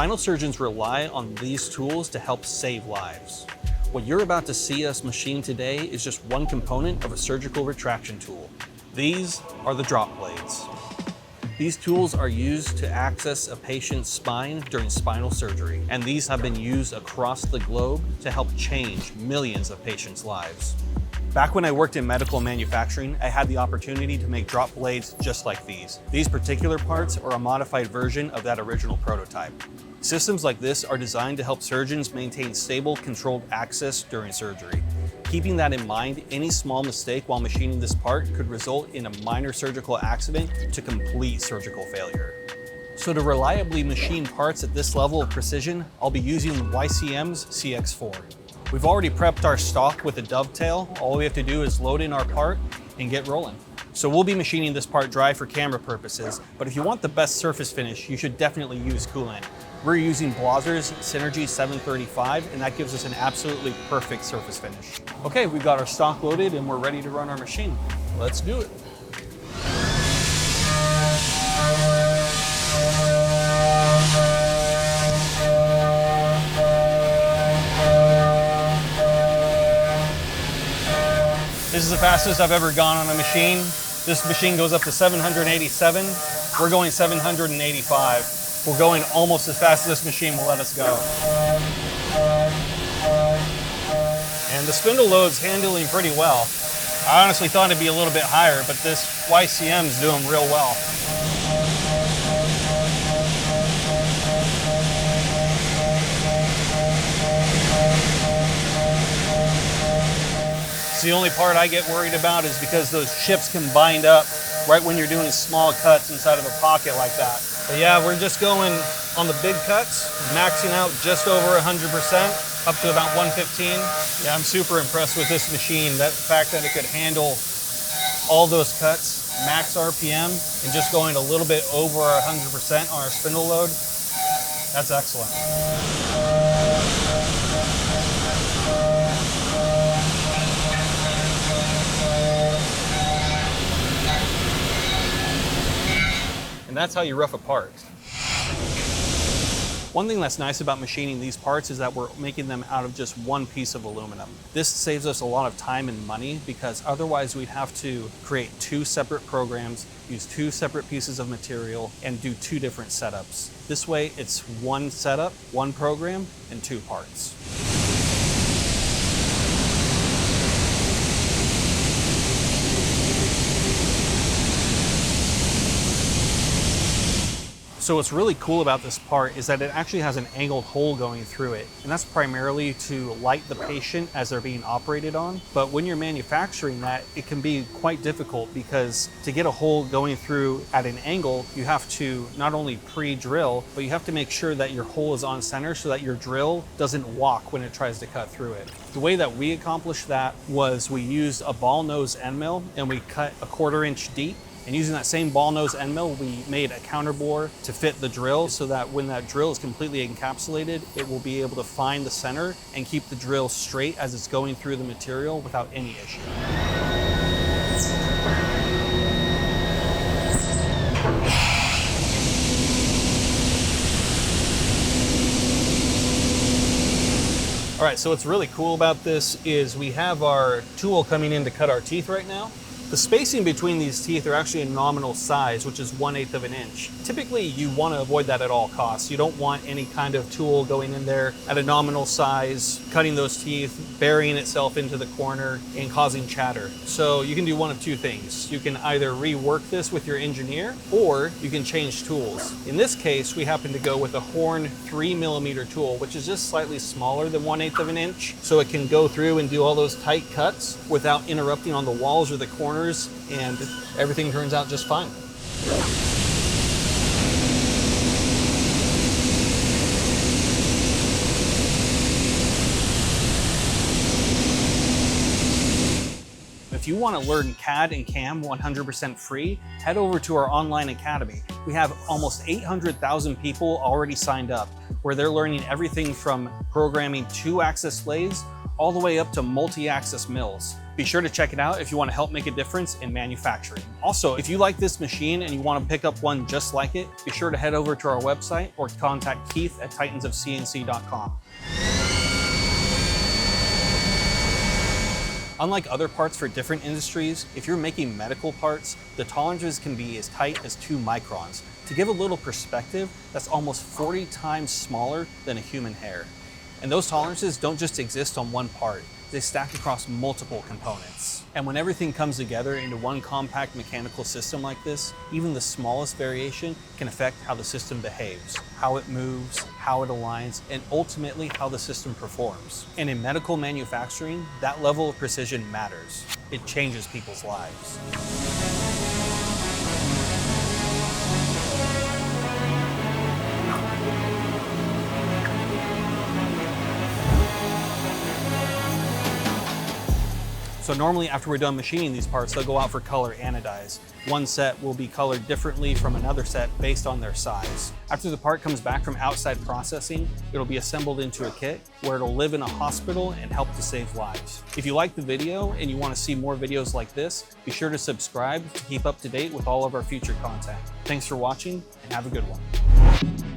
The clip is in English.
Spinal surgeons rely on these tools to help save lives. What you're about to see us machine today is just one component of a surgical retraction tool. These are the drop blades. These tools are used to access a patient's spine during spinal surgery, and these have been used across the globe to help change millions of patients' lives. Back when I worked in medical manufacturing, I had the opportunity to make drop blades just like these. These particular parts are a modified version of that original prototype. Systems like this are designed to help surgeons maintain stable, controlled access during surgery. Keeping that in mind, any small mistake while machining this part could result in a minor surgical accident to complete surgical failure. So to reliably machine parts at this level of precision, I'll be using YCM's CX4. We've already prepped our stock with a dovetail. All we have to do is load in our part and get rolling. So we'll be machining this part dry for camera purposes, but if you want the best surface finish, you should definitely use coolant. We're using Blazer's Synergy 735, and that gives us an absolutely perfect surface finish. Okay, we've got our stock loaded and we're ready to run our machine. Let's do it. This is the fastest I've ever gone on a machine. This machine goes up to 787. We're going 785. We're going almost as fast as this machine will let us go. And the spindle load's handling pretty well. I honestly thought it'd be a little bit higher, but this YCM is doing real well. The only part I get worried about is because those chips can bind up right when you're doing small cuts inside of a pocket like that. But yeah, we're just going on the big cuts, maxing out just over 100%, up to about 115. Yeah, I'm super impressed with this machine. That fact that it could handle all those cuts, max RPM, and just going a little bit over 100% on our spindle load, that's excellent. And that's how you rough a part. One thing that's nice about machining these parts is that we're making them out of just one piece of aluminum. This saves us a lot of time and money because otherwise we'd have to create two separate programs, use two separate pieces of material, and do two different setups. This way it's one setup, one program, and two parts. So what's really cool about this part is that it actually has an angled hole going through it. And that's primarily to light the patient as they're being operated on. But when you're manufacturing that, it can be quite difficult because to get a hole going through at an angle, you have to not only pre-drill, but you have to make sure that your hole is on center so that your drill doesn't walk when it tries to cut through it. The way that we accomplished that was we used a ball nose end mill and we cut 1/4 inch deep. And using that same ball nose end mill, we made a counterbore to fit the drill so that when that drill is completely encapsulated, it will be able to find the center and keep the drill straight as it's going through the material without any issue. All right, so what's really cool about this is we have our tool coming in to cut our teeth right now. The spacing between these teeth are actually a nominal size, which is 1/8 of an inch. Typically, you want to avoid that at all costs. You don't want any kind of tool going in there at a nominal size, cutting those teeth, burying itself into the corner, and causing chatter. So you can do one of two things. You can either rework this with your engineer, or you can change tools. In this case, we happen to go with a Horn 3mm tool, which is just slightly smaller than 1/8 of an inch. So it can go through and do all those tight cuts without interrupting on the walls or the corners, and everything turns out just fine. If you want to learn CAD and CAM 100% free, head over to our online academy. We have almost 800,000 people already signed up, where they're learning everything from programming 2-axis lathes all the way up to multi-axis mills. Be sure to check it out if you want to help make a difference in manufacturing. Also, if you like this machine and you want to pick up one just like it, be sure to head over to our website or contact Keith at titansofcnc.com. Unlike other parts for different industries, if you're making medical parts, the tolerances can be as tight as 2 microns. To give a little perspective, that's almost 40 times smaller than a human hair. And those tolerances don't just exist on one part, they stack across multiple components. And when everything comes together into one compact mechanical system like this, even the smallest variation can affect how the system behaves, how it moves, how it aligns, and ultimately how the system performs. And in medical manufacturing, that level of precision matters. It changes people's lives. So normally after we're done machining these parts, they'll go out for color anodized. One set will be colored differently from another set based on their size. After the part comes back from outside processing, it'll be assembled into a kit where it'll live in a hospital and help to save lives. If you like the video and you want to see more videos like this, be sure to subscribe to keep up to date with all of our future content. Thanks for watching and have a good one.